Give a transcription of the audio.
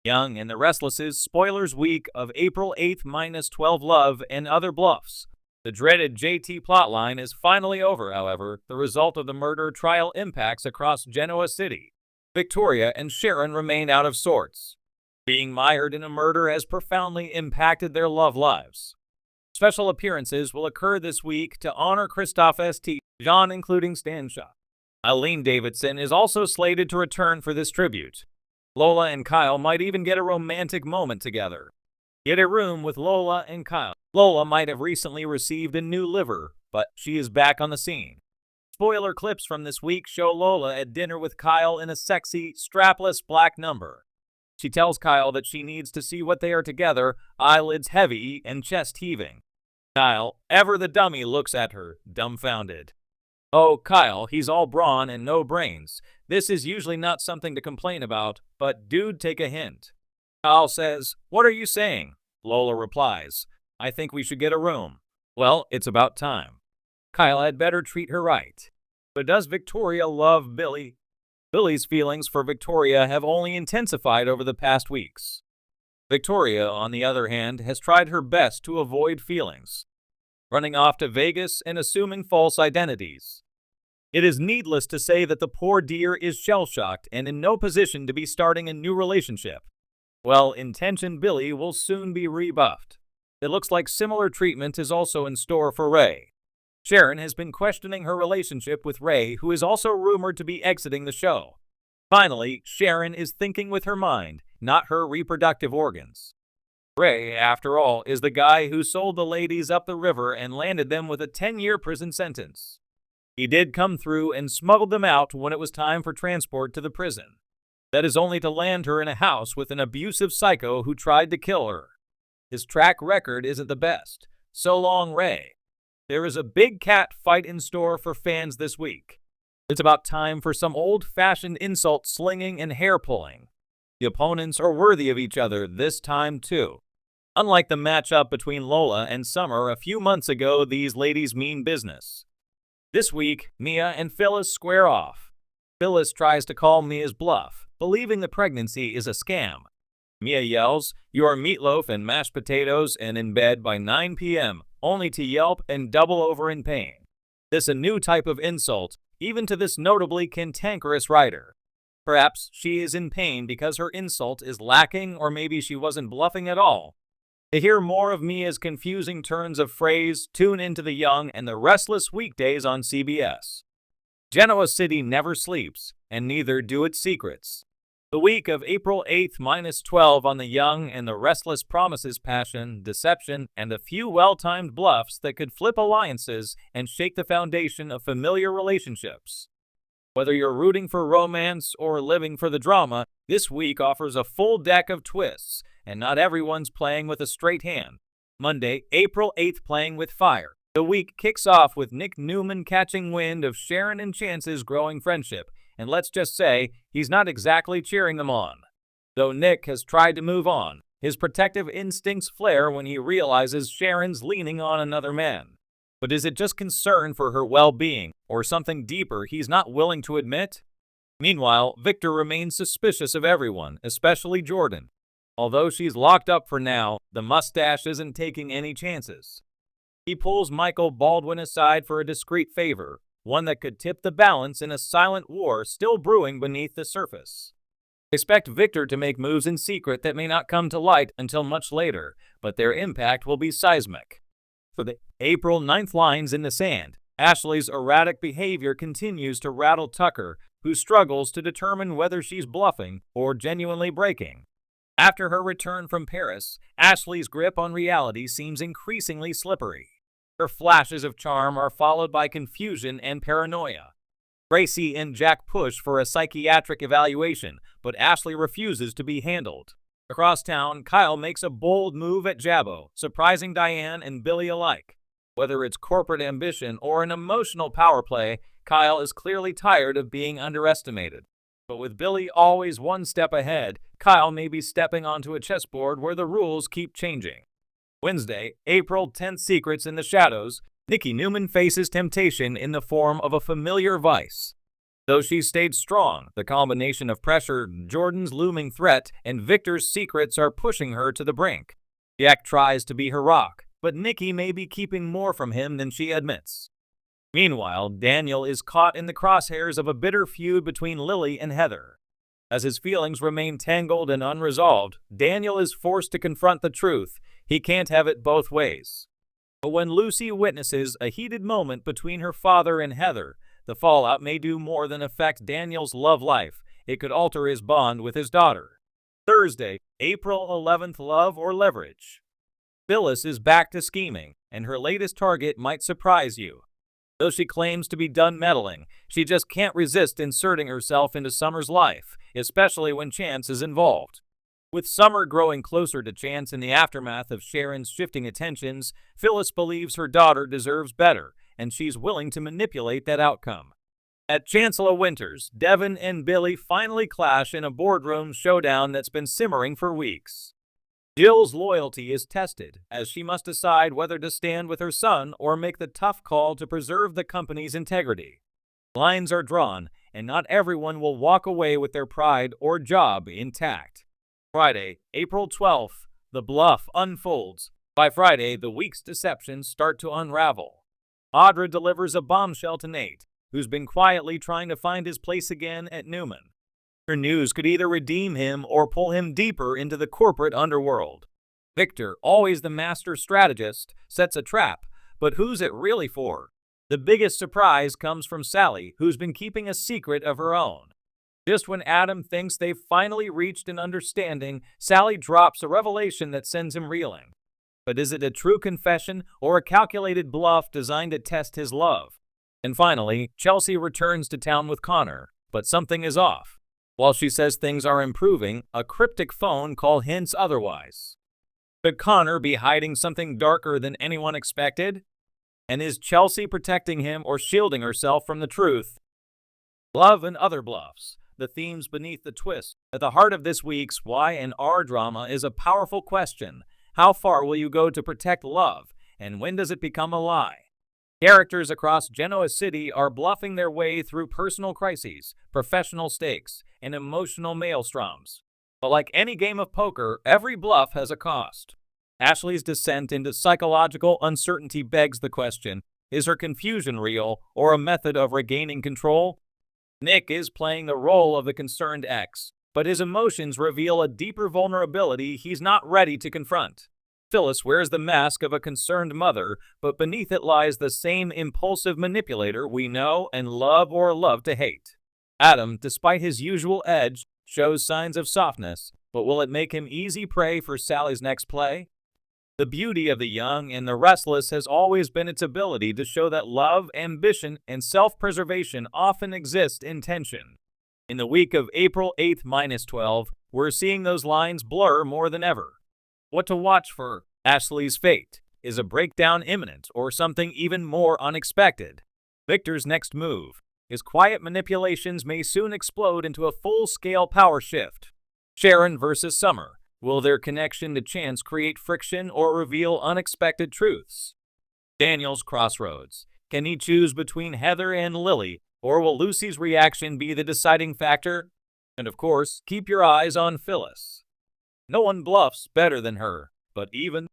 Young and the Restless's spoilers week of April 8th minus 12 love and other bluffs. The dreaded JT plotline is finally over, however. The result of the murder trial impacts across Genoa City. Victoria and Sharon remain out of sorts. Being mired in a murder has profoundly impacted their love lives. Special appearances will occur this week to honor Christophe St. Jean, including Stansha. Eileen Davidson is also slated to return for this tribute. Lola and Kyle might even get a romantic moment together. Get a room with Lola and Kyle. Lola might have recently received a new liver, but she is back on the scene. Spoiler clips from this week show Lola at dinner with Kyle in a sexy, strapless black number. She tells Kyle that she needs to see what they are together, eyelids heavy and chest heaving. Kyle, ever the dummy, looks at her, dumbfounded. Oh, Kyle, he's all brawn and no brains. This is usually not something to complain about, but dude, take a hint. Kyle says, "What are you saying?" Lola replies, "I think we should get a room." Well, it's about time. Kyle had better treat her right. But does Victoria love Billy? Billy's feelings for Victoria have only intensified over the past weeks. Victoria, on the other hand, has tried her best to avoid feelings, running off to Vegas and assuming false identities. It is needless to say that the poor dear is shell-shocked and in no position to be starting a new relationship. Well-intentioned Billy will soon be rebuffed. It looks like similar treatment is also in store for Ray. Sharon has been questioning her relationship with Ray, who is also rumored to be exiting the show. Finally, Sharon is thinking with her mind, not her reproductive organs. Ray, after all, is the guy who sold the ladies up the river and landed them with a 10-year prison sentence. He did come through and smuggled them out when it was time for transport to the prison. That is only to land her in a house with an abusive psycho who tried to kill her. His track record isn't the best. So long, Ray. There is a big cat fight in store for fans this week. It's about time for some old-fashioned insult slinging and hair-pulling. The opponents are worthy of each other this time, too. Unlike the matchup between Lola and Summer a few months ago, these ladies mean business. This week, Mia and Phyllis square off. Phyllis tries to call Mia's bluff, believing the pregnancy is a scam. Mia yells, "You are meatloaf and mashed potatoes and in bed by 9 p.m., only to yelp and double over in pain. This a new type of insult, even to this notably cantankerous writer. Perhaps she is in pain because her insult is lacking, or maybe she wasn't bluffing at all. To hear more of Mia's confusing turns of phrase, tune into The Young and the Restless weekdays on CBS. Genoa City never sleeps, and neither do its secrets. The week of April 8th minus 12 on The Young and the Restless promises passion, deception, and a few well-timed bluffs that could flip alliances and shake the foundation of familiar relationships. Whether you're rooting for romance or living for the drama, this week offers a full deck of twists, and not everyone's playing with a straight hand. Monday, April 8th, playing with fire. The week kicks off with Nick Newman catching wind of Sharon and Chance's growing friendship, and let's just say, he's not exactly cheering them on. Though Nick has tried to move on, his protective instincts flare when he realizes Sharon's leaning on another man. But is it just concern for her well-being, or something deeper he's not willing to admit? Meanwhile, Victor remains suspicious of everyone, especially Jordan. Although she's locked up for now, the mustache isn't taking any chances. He pulls Michael Baldwin aside for a discreet favor, one that could tip the balance in a silent war still brewing beneath the surface. Expect Victor to make moves in secret that may not come to light until much later, but their impact will be seismic. For the April 9th lines in the sand, Ashley's erratic behavior continues to rattle Tucker, who struggles to determine whether she's bluffing or genuinely breaking. After her return from Paris, Ashley's grip on reality seems increasingly slippery. Her flashes of charm are followed by confusion and paranoia. Gracie and Jack push for a psychiatric evaluation, but Ashley refuses to be handled. Across town, Kyle makes a bold move at Jabbo, surprising Diane and Billy alike. Whether it's corporate ambition or an emotional power play, Kyle is clearly tired of being underestimated. But with Billy always one step ahead, Kyle may be stepping onto a chessboard where the rules keep changing. Wednesday, April 10th, Secrets in the Shadows. Nikki Newman faces temptation in the form of a familiar vice. Though she stayed strong, the combination of pressure, Jordan's looming threat, and Victor's secrets are pushing her to the brink. Jack tries to be her rock, but Nikki may be keeping more from him than she admits. Meanwhile, Daniel is caught in the crosshairs of a bitter feud between Lily and Heather. As his feelings remain tangled and unresolved, Daniel is forced to confront the truth. He can't have it both ways. But when Lucy witnesses a heated moment between her father and Heather, the fallout may do more than affect Daniel's love life. It could alter his bond with his daughter. Thursday, April 11th, love or leverage. Phyllis is back to scheming, and her latest target might surprise you. Though she claims to be done meddling, she just can't resist inserting herself into Summer's life, especially when Chance is involved. With Summer growing closer to Chance in the aftermath of Sharon's shifting attentions, Phyllis believes her daughter deserves better, and she's willing to manipulate that outcome. At Chancellor Winters, Devin and Billy finally clash in a boardroom showdown that's been simmering for weeks. Jill's loyalty is tested, as she must decide whether to stand with her son or make the tough call to preserve the company's integrity. Lines are drawn, and not everyone will walk away with their pride or job intact. Friday, April 12th, the bluff unfolds. By Friday, the week's deceptions start to unravel. Audra delivers a bombshell to Nate, who's been quietly trying to find his place again at Newman. Her news could either redeem him or pull him deeper into the corporate underworld. Victor, always the master strategist, sets a trap, but who's it really for? The biggest surprise comes from Sally, who's been keeping a secret of her own. Just when Adam thinks they've finally reached an understanding, Sally drops a revelation that sends him reeling. But is it a true confession or a calculated bluff designed to test his love? And finally, Chelsea returns to town with Connor, but something is off. While she says things are improving, a cryptic phone call hints otherwise. Could Connor be hiding something darker than anyone expected? And is Chelsea protecting him or shielding herself from the truth? Love and other bluffs. The themes beneath the twist. At the heart of this week's Y and R drama is a powerful question. How far will you go to protect love, and when does it become a lie? Characters across Genoa City are bluffing their way through personal crises, professional stakes, and emotional maelstroms. But like any game of poker, every bluff has a cost. Ashley's descent into psychological uncertainty begs the question, is her confusion real or a method of regaining control? Nick is playing the role of the concerned ex, but his emotions reveal a deeper vulnerability he's not ready to confront. Phyllis wears the mask of a concerned mother, but beneath it lies the same impulsive manipulator we know and love or love to hate. Adam, despite his usual edge, shows signs of softness, but will it make him easy prey for Sally's next play? The beauty of The Young and the Restless has always been its ability to show that love, ambition, and self-preservation often exist in tension. In the week of April 8th-12, we're seeing those lines blur more than ever. What to watch for? Ashley's fate. Is a breakdown imminent or something even more unexpected? Victor's next move. His quiet manipulations may soon explode into a full-scale power shift. Sharon versus Summer. Will their connection to Chance create friction or reveal unexpected truths? Daniel's crossroads. Can he choose between Heather and Lily, or will Lucy's reaction be the deciding factor? And of course, keep your eyes on Phyllis. No one bluffs better than her, but even